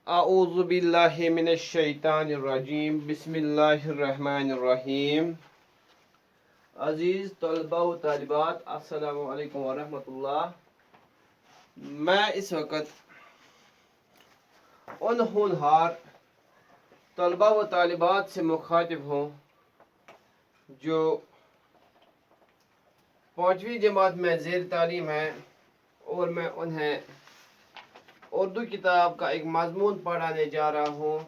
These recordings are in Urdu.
اعوذ باللہ من الشیطان الرجیم بسم اللہ الرحمن الرحیم. عزیز طلبہ و طالبات السلام علیکم ورحمۃ اللہ. میں اس وقت ان ہونہار طلبہ و طالبات سے مخاطب ہوں جو 5ویں جماعت میں زیر تعلیم ہیں، اور میں انہیں اردو کتاب کا ایک مضمون پڑھانے جا رہا ہوں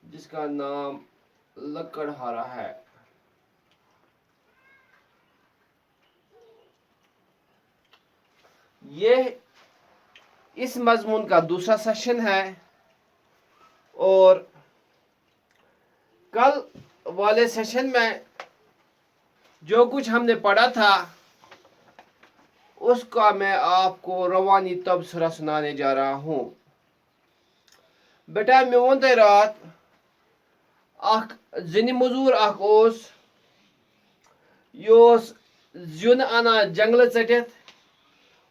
جس کا نام لکڑہارا ہے. یہ اس مضمون کا دوسرا سیشن ہے، اور کل والے سیشن میں جو کچھ ہم نے پڑھا تھا اس کا میں آپ کو روانی تبصرہ سنانے جا رہا ہوں. بیٹا میں ون رات اخ زنی مزور اخ زیون انان جنگل ژٹتھ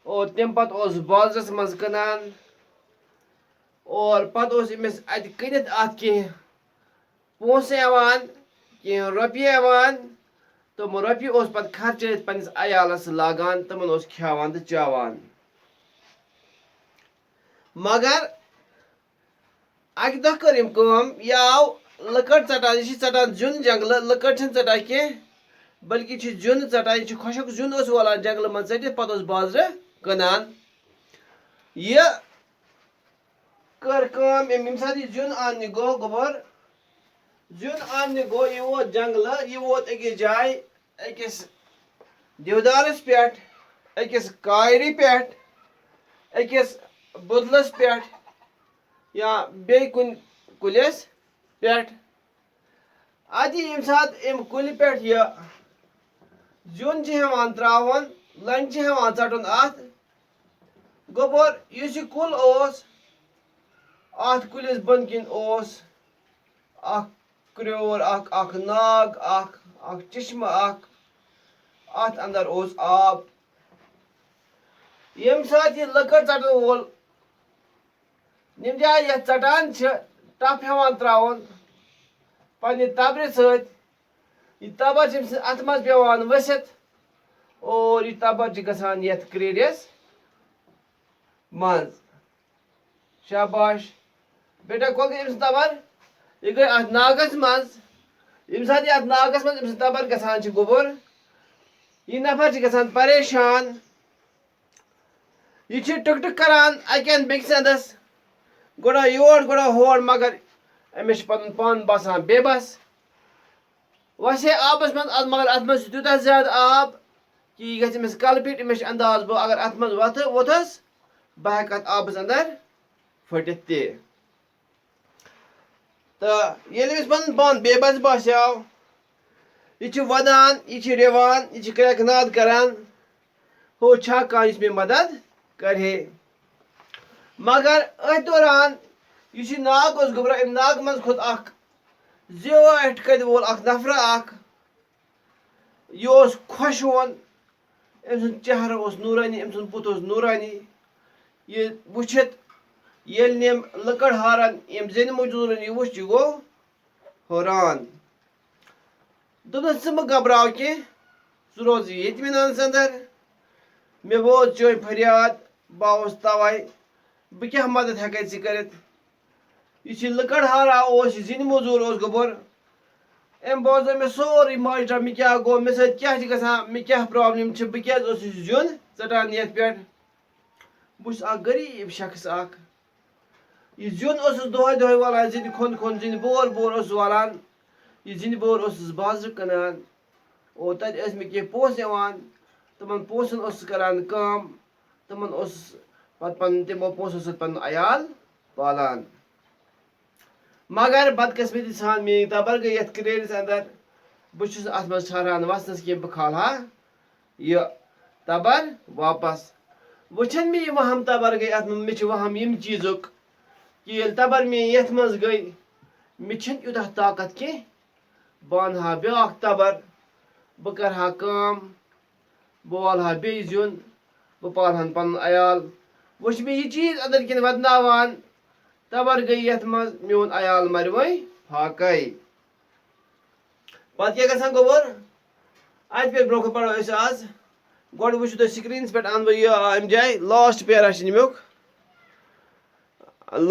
اور تم پتہ بازرس مز کنان، اور پتہ امس ات کنتھ ات کی پونسہ یوان کی روپیہ یوان. تم روپیہ پتہ خرچٲیِتھ پننس عیالس لاگان، تمن کھیاوان تو چاوان. مگر اکہ دۄہ کٔر أمۍ کٲم، یہِ آو لٔکٕر ژٹان. یہِ چھِ ژٹان زیُن جنگلہٕ، لٔکٕر چھِنہٕ ژٹان کینٛہہ بلکہ چھِ زیُن ژٹان. یہِ چھُ خۄشک زیُن اوس والان جنگلہٕ منٛز ژٔٹِتھ پتہٕ اوس بازرٕ کٕنان. یہِ کٔر کٲم أمۍ، ییٚمہِ ساتہٕ یہِ زیُن اننہِ گوٚو گوٚبُر، زیُن اننہِ گوٚو، یہِ ووت جنگلہٕ، یہِ ووت أکِس جایہِ، أکِس دِودارس پٮ۪ٹھ، أکِس کایرِ پٮ۪ٹھ، أکِس بُدلس پٮ۪ٹھ یا بیٚیہِ کُنہِ کُلِس پٮ۪ٹھ. اَتہِ ییٚمہِ ساتہٕ أمۍ کُلہِ پٮ۪ٹھ یہِ زیُن چھِ ہٮ۪وان ترٛاوُن، لنٛجہِ چھِ ہٮ۪وان ژٹُن اَتھ گوٚبُر. یُس یہِ کُل اوس، اَتھ کُلِس بۄنہٕ کِنۍ اوس اکھ کرٛیوٗر اکھ ناگ اکھ چشمہٕ اکھ، اَتھ انٛدر اوس آب. ییٚمہِ ساتہٕ یہِ لٔکٕر ژٹن وول ییٚمہِ جایہِ یتھ ژٹان چھِ ٹپھ ہٮ۪وان ترٛاوُن پننہِ تبرِ سۭتۍ، یہِ تبر چھِ أمۍ سٕنٛدِ اتھٕ منٛز پٮ۪وان ؤسِتھ اور یہِ تبر چھِ گژھان یتھ کرٛیٖڈِس منٛز. شاباش بیٹا، کوٚت گٔے أمۍ سٕنٛز تبر؟ یہِ گٔے اتھ ناگس منٛز. ییٚمہِ ساتہٕ یہِ اتھ ناگس منٛز أمۍ سٕنٛز تبر گژھان چھِ گوٚبُر، یہِ نفر چھِ گژھان پریشان. یہِ چھِ ٹٕک ٹٕک کران اکہِ انٛدٕ بیٚکِس انٛدس، گوڑا یور گوڑا ہور، مگر أمِس چھُ پنُن پان باسان بے بس. وسے آبس منٛز مگر اتھ منٛز چھُ تیوٗتاہ زیادٕ آب کہِ یہِ گژھِ أمِس کلہٕ پیٚٹھۍ. أمِس چھُ انداز بہٕ اگر اتھ منٛز ووٚتھُس بہٕ ہٮ۪کہٕ اتھ آبس انٛدر پھٔٹِتھ تہِ. تہٕ ییٚلہِ أمِس پنُن پان بے بس باسیو، یہِ چھُ ودان، یہِ چھِ رِوان، یہِ چھِ کرٛٮ۪کہٕ ناد کران، ہو چھا کانٛہہ یُس مےٚ مدد کرِہے. مگر أتھۍ دوران یُس یہِ ناگ اوس گوٚبرا، اَمہِ ناگہٕ منٛز کھوٚت اکھ زیوٹھ کَدِ وول اکھ نفرا اکھ. یہِ اوس خۄشوُن، أمۍ سُنٛد چہرٕ اوس نوٗرانی، أمۍ سُنٛد بُتھ اوس نوٗرانی. یہِ وٕچھِتھ ییٚلہِ نہٕ أمۍ لٔکٕرہارن ییٚمۍ زِنہِ موٚزوٗرن یہِ وٕچھ، یہِ گوٚو حٲران. دوٚپنس ژٕ مہٕ گھبراو کینٛہہ، ژٕ روز ییٚتمِنانس انٛدر. مےٚ ووت چٲنۍ فریاد، بہٕ آوُس توے. بہٕ کیٛاہ مدد ہٮ۪کے ژےٚ کٔرِتھ؟ یہِ چھِ لٔکٕرہارا اوس، یہِ زِنہِ موٚزوٗر اوس گوٚبُر. أمۍ بوزنٲو مےٚ سورُے ماجرا، مےٚ کیٛاہ گوٚو، مےٚ سۭتۍ کیٛاہ چھِ گژھان، مےٚ کیٛاہ پرٛابلِم چھِ، بہٕ کیٛازِ اوسُس یہِ زیُن ژٹان یتھ پٮ۪ٹھ. بہٕ چھُس اکھ غریٖب شخص اکھ. یہِ زیُن اوسُس دۄہے دۄہے والان، زِنہِ کھۄن زِنہِ بور اوسُس والان. یہِ زِنہِ بور اوسُس بازرٕ کٕنان، اور تتہِ ٲسۍ مےٚ کینٛہہ پونٛسہٕ یِوان. تِمن پونٛسن اوسُس کران کٲم، تِمن اوسُس پتہٕ تِمو پونٛسو سۭتۍ پنُن عیال پالان. مگر بدقسمتی سان میٲنۍ تبر گٔے یتھ کرٛیڈِس انٛدر. بہٕ چھُس اتھ منٛز ٹھہران وسنس کینٛہہ، بہٕ کھالہٕ ہا یہِ تبر واپس. وٕچھن مےٚ یہِ وہم تبر گٔے اتھ منٛز، مےٚ چھُ وہم ییٚمہِ چیٖزُک کہِ ییٚلہِ تبر میٲنۍ یتھ منٛز گٔے، مےٚ چھِنہٕ یوٗتاہ طاقت کینٛہہ. بہٕ انہٕ ہا بیٛاکھ تبر، بہٕ کرٕ ہا کٲم، بہٕ والہٕ ہا بیٚیہِ زیُن، بہٕ پالہٕ ہن پنُن عیال. وۄنۍ چھُ مےٚ یہِ چیٖز أنٛدٕرۍ کِنۍ ودناوان تبر گئی یتھ مز میون عیال مر وۄنۍ پھاکے پتہٕ کیٛاہ گژھان گوٚبُر اتہِ پٮ۪ٹھ برونٛہہ کُن پرو أسۍ آز گۄڈٕ وٕچھِو تُہۍ سکریٖنس پٮ۪ٹھ اَنہٕ بہٕ یہِ اَمہِ جایہِ لاسٹ پیرا چھِ اَمیُک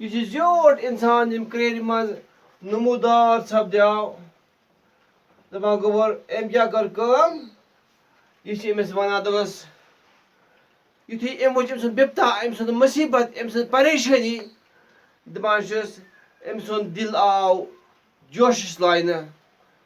یُس یہِ زیوٗٹھ اِنسان ییٚمہِ کرٛیٚرِ منٛز نموٗدار سپدیو دَپان گوٚبُر أمۍ کیٛاہ کٔر کٲم یہِ چھِ أمِس وَنان دوٚپمَس یُتھُے أمۍ وٕچھ أمۍ سُنٛد بِپتا أمۍ سُنٛد مُصیٖبت أمۍ سٕنٛز پریشٲنی دَپان چھُس أمۍ سُنٛد دِل آو جوشَس لاینہٕ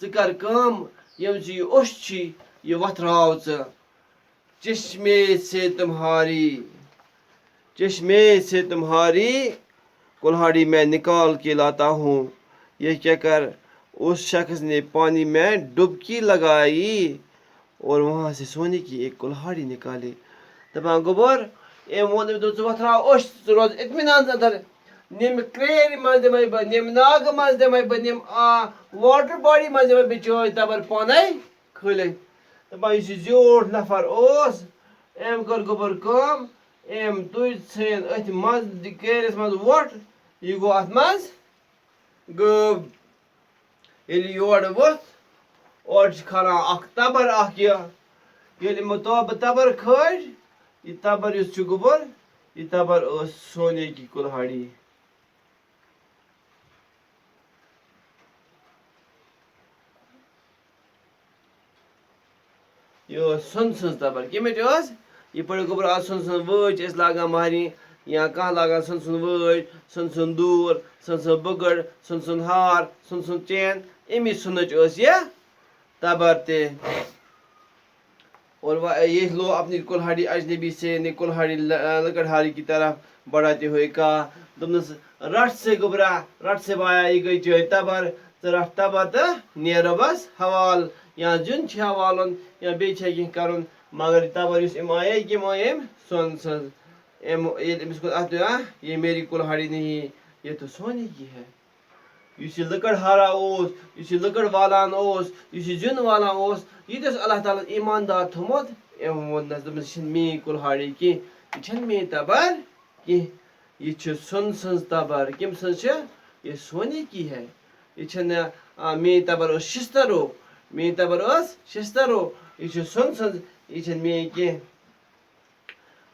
ژٕ کر کٲم ییٚمہِ ژٕ یہِ اوٚش چھی یہِ وۄتھراو ژٕ چشمے سے تمہاری کلہاڑی میں نکال کے لاتا ہوں یہ کہہ کر اس شخص نے پانی میں ڈبکی لگائی اور وہاں سے سونے کی ایک کلہاڑی نکالی دپان گوٚبُر أمۍ ووٚن أمِس دوٚپ ژٕ وۄتھراو اوٚش ژٕ روز اطمینان اندر نِمہٕ کرٛیٚرِ منٛز دِمَے بہٕ نِمہٕ ناگہٕ منٛز دِمَے بہٕ نِمہٕ واٹر باڈی منٛز دِمَے بہٕ چٲے تبر پانے کھٲلِتھ دَپان یُس یہِ زیوٗٹھ نفر اوس أمۍ کٔر گوٚبُر کٲم أمۍ تُج ژھٕنِن أتھۍ منٛز کیرِس منٛز وۄٹھ یہِ گوٚو اَتھ منٛز غٲب ییٚلہِ یورٕ ووٚتھ اورٕ چھِ کھالان اکھ تبر اکھ یہِ ییٚلہِ یِمو تبر کھٲج یہِ تبر یُس چھُ گوٚبُر یہِ تبر ٲس سونے کی کُلہاڑی یہِ ٲس سۄنہٕ سٕنٛز تبر کَمِچ ٲس یہِ پٲٹھۍ گوٚبُر آز سۄنہٕ سٕنٛز وٲج چھِ أسۍ لاگان مہرنہِ یا کانٛہہ لاگان سۄنہٕ سُنٛد وٲج سۄنہٕ سُنٛد دوٗر سۄنہٕ سُنٛد بُگٕر سۄنہٕ سُنٛد ہار سۄنہٕ سُنٛد چین اَمی سۄنٕچ ٲس یہِ تبر تہِ اور یہ لو اپنی کلہاڑی اجنبی سے نے کلہاڑی لکڑہاری کی طرف بڑھاتے ہوئے کہا دوٚپنَس رٹھ سے گوٚبرا رٹھ سے بایا یہِ گٔے چٲنۍ تبر ژٕ رٹھ تبر تہٕ نیر رۄبس حوالہٕ یا زیُن چھِ والُن یا بیٚیہِ چھےٚ کینٛہہ کَرُن مگر یہِ تبر یُس أمۍ آیے کٔمۍ آیے أمۍ سۄنہٕ سٕنٛز أمۍ ییٚلہِ أمِس کوٚر اَتھ یہ میری کلہاڑی نہیں یہ تو سونے کی ہے یُس یہِ لٔکٕڑہارا اوس یُس یہِ لٔکٕر والان اوس یُس یہِ زیُن والان اوس یہِ تہِ اوس اللہ تعالیٰ ہن ایٖماندار تھوٚمُت أمۍ ووٚننَس دوٚپنَس یہِ چھَنہٕ میٛٲنۍ کُلہاڑی کینٛہہ یہِ چھَنہٕ میٛٲنۍ تبر کینٛہہ یہِ چھِ سۄنہٕ سٕنٛز تبر کٔمۍ سٕنٛز چھِ یہِ سونے کی ہے یہِ چھَنہٕ میٛٲنۍ تبر ٲس شِستٕروٗ میٛٲنۍ تبر ٲس شِستٕروٗ یہِ چھِ سۄنہٕ سٕنٛز یہِ چھَنہٕ میٛٲنۍ کینٛہہ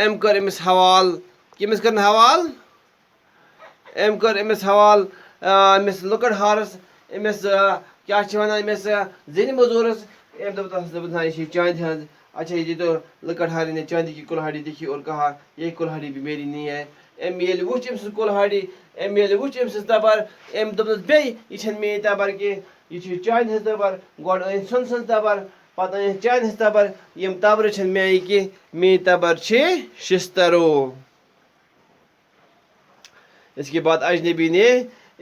أمۍ کٔر أمِس حوالہٕ کٔمِس کٔرٕن حوالہٕ أمۍ کٔر أمِس حوالہٕ أمِس لٔکٕڑہارَس أمِس کیٛاہ چھِ وَنان أمِس زِنہِ موٚزوٗرَس أمۍ دوٚپ تَس دوٚپُن یہِ چھِ چاندِ ہٕنٛز اچھا یہ تو لٔکٕڑہارے نے چاندی کی کُلہاڑی دیکھی اور کہا یہ کُلہاڑی بھی میری نہیں ہے أمۍ ییٚلہِ وُچھ أمۍ سٕنٛز کُلہاڑی أمۍ ییٚلہِ وُچھ أمۍ سٕنٛز تبر أمۍ دوٚپنَس بیٚیہِ یہِ چھَنہٕ میٛٲنۍ تبر کینٛہہ یہِ چھِ چاندِ ہٕنٛز تبر گۄڈٕ أنۍ سۄنہٕ سٕنٛز تبر پتہٕ أنۍ چاندِ ہٕنٛز تبر یِم تبرٕ چھَنہٕ میٛانہِ کینٛہہ میٛٲنۍ تبر چھِ شِستٕروٗ اس کے بعد اجنبی نے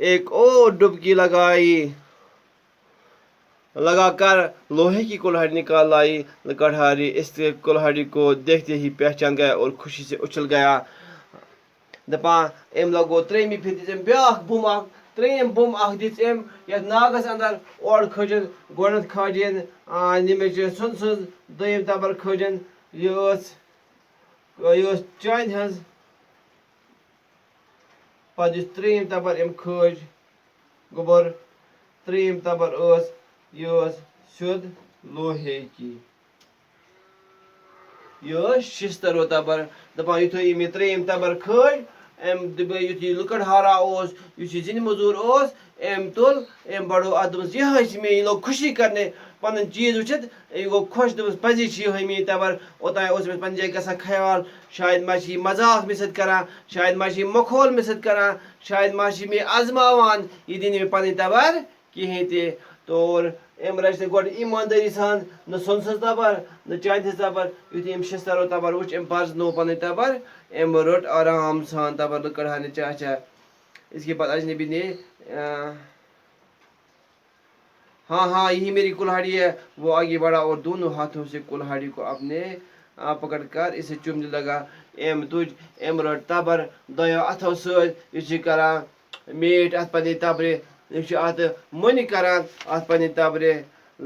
ایک اور ڈبکی لگا کر لوہے کی کلہاڑی نکال لائی لکڑہاری اس کلہاڑی کو دیکھتے ہی پہچان گیا اور خوشی سے اچھل گیا دپان أمۍ لگو ترٛیٚیمہِ پھِرِ دِژ أمۍ بیٛاکھ بُم اکھ ترٛیٚیِم بُم اکھ دِژ أمۍ یتھ ناگس انٛدر اورٕ کھٲجِن گۄڈنٮ۪تھ کھاجِن ییٚمِچ سۄنہٕ سٕنٛز دوٚیِم تبر کھٲجِن یہِ ٲس چانہِ ہٕنٛز پتہٕ یُس ترٛیٚیِم تبر أمۍ کھٲج گوٚبُر ترٛیٚیِم تبر ٲس یہِ ٲس سیوٚد لوہے کی یہ شستر رو تبر دپان یتھے یہ تریم تبر کھٲج یُتھ لٔکٕر ہارا اوس یُس یہِ زِنہِ موٚزوٗر اوس أمۍ تُل أمۍ بڑو اتھ دوٚپُس یِہے چھِ مےٚ یہِ لوٚگ خوشی کرنہِ پنُن چیٖز وٕچھِتھ یہِ گوٚو خۄش دوٚپُس پزی چھِ یِہے میٛٲنۍ تبر اوٚتانۍ اوس أمِس پننہِ جایہِ گژھان خیال شاید ما چھِ یہِ مزاق مےٚ سۭتۍ کران شاید ما چھِ یہِ مخول مےٚ سۭتۍ کران شاید ما چھِ مےٚ آزماوان یہِ دِی نہٕ مےٚ پنٕنۍ تبر کِہیٖنۍ تہِ اور أمۍ رچھ نہٕ گۄڈٕ ایٖماندٲری سان نہ سۄنہٕ سٕنٛز تبر نہ چاندِ ہٕنٛز تبر یُتھُے أمۍ شستٕروٗ تبر وٕچھ أمۍ پرزنوو پنٕنۍ تبر أمۍ رٔٹ آرام سان تبر لٔکٕر ہارنہِ چاچا اس کے بعد اجنبی نے ہاں ہاں یہی میری کلہاڑی ہے وہ آگے بڑھا اور دونوں ہاتھوں سے کلہاڑی کو اپنے پکڑ کر اسے چومنے لگا ایم تج ایم رٹ تبر دۄیو اتھو سۭتۍ یہِ چھُ کران میٖٹھۍ اتھ پننہِ تبرِ یہِ چھُ اتھ مۄنہِ کران اتھ پننہِ تبرِ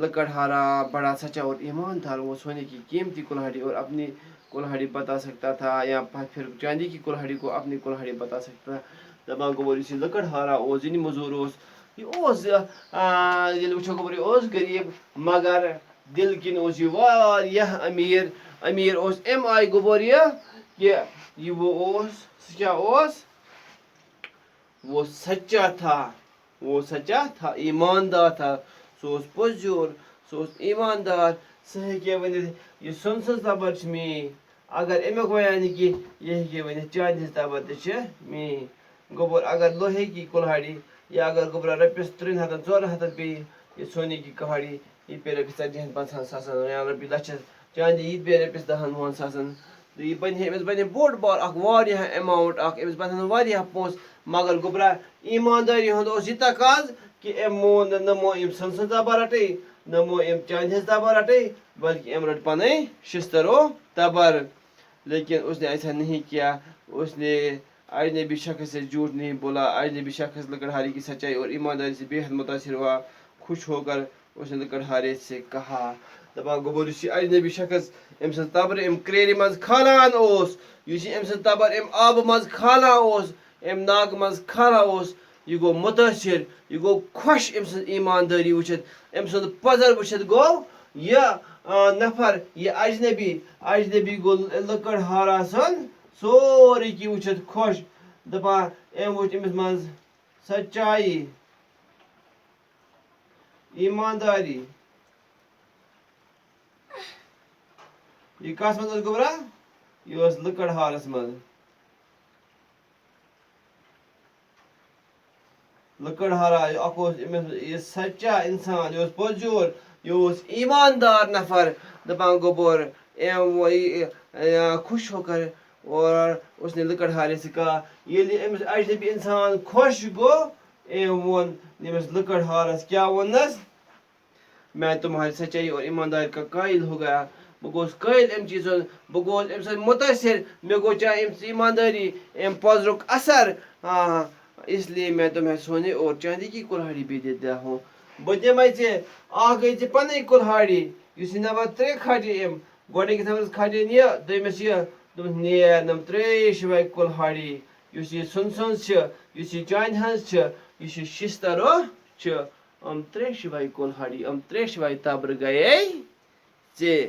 لکڑہارا بڑا سچا اور ایماندار وہ سونے کی قیمتی کلہاڑی اور اپنی کلہاڑی بتا سکتا تھا یا پھر چاندی کی کلہاڑی کو اپنی کلہاڑی بتا سکتا تھا دپان گوٚبُر یُس یہِ لٔکٕر اوس زِنہِ موٚزوٗر اوس یہِ اوس ییٚلہِ وٕچھو گوٚبُر یہِ اوس غریٖب مگر دِل کِنۍ اوس یہِ واریاہ أمیٖر أمیٖر اوس اَمہِ آیہِ گوٚبُر یہِ کہِ یہِ اوس سُہ کیٛاہ اوس وہ سچا تھا ایماندار تھا سُہ اوس پوٚزیُر سُہ اوس ایماندار سُہ ہیٚکہِ ؤنِتھ یہِ سۄنہٕ سٕنٛز تبر چھِ میٛٲنۍ اگر امیُک وَنہِ نہٕ کینٛہہ یہِ ہیٚکہِ ؤنِتھ چاندِ ہٕنٛز تبر تہِ چھِ میٛٲنۍ گوٚبُر اگر لوہے کی کُلہاڑی یا اگر گوٚبرا رۄپیس 300 400 پیٚیہِ یہِ سونے کی کہاڑی یہِ پیٚیہِ رۄپیس 40 50 ساسن یا رۄپیہِ لچھس چاندِ یہِ تہِ پیٚیہِ رۄپیس 10 10 ساسن تہٕ یہِ بنہِ ہے أمِس بنہِ ہے بوٚڑ بار اکھ واریاہ ایماوُنٹ اکھ أمِس بنن واریاہ پونٛسہٕ مگر گوٚبرا ایٖماندٲری ہُنٛد اوس یہِ تقاض کہِ أمۍ مون نہٕ نہ مون أمۍ سۄنہٕ سٕنٛز تبر رٹٕے نہ مون أمۍ چاندِ ہٕنٛز تبر رٹٕے بلکہِ أمۍ رٔٹ پنٕنۍ شستٕروٗ تبر لیکن اس نے ایسا نہیں کیا اس نے اجنبی شخص سے جھوٹ نہیں بولا اجنبی شخص لکڑہاری کی سچائی اور ایمانداری سے بے حد متاثر ہوا خوش ہو کر اس نے لکڑہارے سے کہا دپان گوٚبُر یُس یہِ اجنبی شخص أمۍ سٕنٛز تبر أمۍ کرٛیلہِ منٛز کھالان اوس یُس یہِ أمۍ سٕنٛز تبر أمۍ آبہٕ منٛز کھالان اوس أمۍ ناگہٕ منٛز کھالان اوس یہِ گوٚو مُتٲثر یہِ گوٚو خۄش أمۍ سٕنٛز ایٖماندٲری وٕچھِتھ أمۍ سُنٛد پزر وٕچھِتھ گوٚو یہِ نفر یہِ اجنبی گوٚو لٔکٕرہارا سُنٛد سورُے کینٛہہ وٕچھِتھ خۄش دپان أمۍ وٕچھ أمِس منٛز سچایی ایٖمانداری یہِ کتھ منٛز ٲس گوٚبرا یہِ ٲس لٔکٕرہارس منٛز لٔکٕرہارا اکھ اوس أمِس یہِ سچا انسان یہِ اوس پوٚزیُر یہِ اوس ایٖماندار نفر دپان گوٚبُر خوش ہو کر اور اس نے لکڑہارے سے کہا ییٚلہِ أمِس اجنبی انسان خۄش گوٚو أمۍ ووٚن ییٚمِس لٔکٕرہارس کیٛاہ ووٚننس میں تمہاری سچائی اور ایمانداری کا قائل ہو گیا بہٕ گوٚوُس قٲیل اَمہِ چیٖزُن بہٕ گوٚوُس اَمہِ سۭتۍ مُتٲثر مےٚ گوٚو چاہے أمۍ سٕنٛز ایٖماندٲری أمۍ پۄزرُک اثر اس لیے میں تمہیں سونے اور چاندی کی کُلہاڑی بھی دیتا ہوں بہٕ دِمے ژےٚ اکھ گٔے ژےٚ پنٕنۍ کُلہاڑی یُس یہِ نمبر 3 کھاجے أمۍ گۄڈٕنِکِس نمبرس کھاجن یہِ دوٚیمِس یہِ دوٚپُس نیر نمبر 3 چھِ وۄنۍ کُلہاڑی یُس یہِ سۄنہٕ سٕنٛز چھِ یُس یہِ چاندِ ہٕنٛز چھِ یُس یہِ شستٕروٗ چھِ یِم 3 چھِ وۄنۍ کُلہاڑی یِم 3 چھِ وۄنۍ تبرٕ گٔیے ژےٚ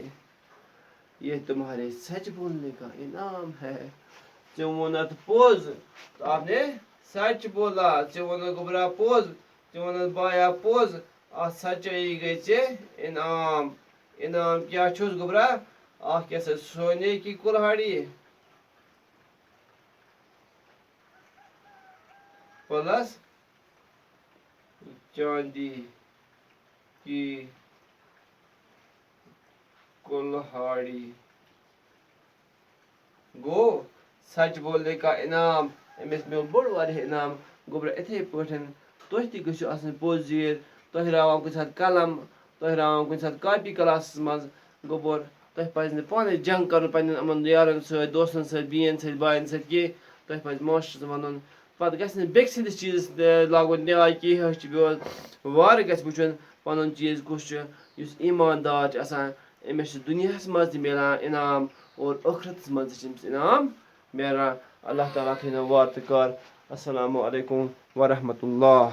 یہ تمہارے سچ بولنے کا انعام ہے ژےٚ ووٚنُتھ پوٚز آپ نے سچ بولا ژےٚ ووٚنُتھ گوٚبرا پوٚز ژےٚ ووٚنُتھ بایا پوٚز اتھ سچٲیی گٔے ژےٚ انعام انعام کیٛاہ چھُس گوٚبرا اکھ کیٛاہ سا سونے کی کُلہاڑی پلس چاندی کی کُلہاڑی گوٚو سچ بولنے کا انعام أمِس میوٗل بوٚڑ واریاہ انعام گوٚبرا یِتھَے پٲٹھۍ تُہۍ تہِ گٔژھِو آسٕنۍ پوٚزیٖر تۄہہِ راوان کُنہِ ساتہٕ قلم تۄہہِ راوان کُنہِ ساتہٕ کاپی کلاسس منٛز گوٚبُر تۄہہِ پزِ نہٕ پانَے جنٛگ کرُن پننٮ۪ن یِمن یارن سۭتۍ دوستن سۭتۍ بیٚین سۭتۍ باین سۭتۍ کینٛہہ تۄہہِ پزِ ماشٹرس ونُن پتہٕ گژھِ نہٕ بیٚکہِ سٕنٛدِس چیٖزس لاگُن نیاے کہِ یہِ حظ چھُ بیٚول وارٕ گژھِ وٕچھُن پنُن چیٖز کُس چھُ یُس ایٖماندار چھُ آسان أمِس چھُ دُنیاہس منٛز تہِ مِلان انعام اور ٲخرتس منٛز تہِ چھُ أمِس انعام مِلان اللہ تعالیٰ تھٲینو وارٕ تہٕ کارٕ السلامُ علیکُم ورحمتہ اللہ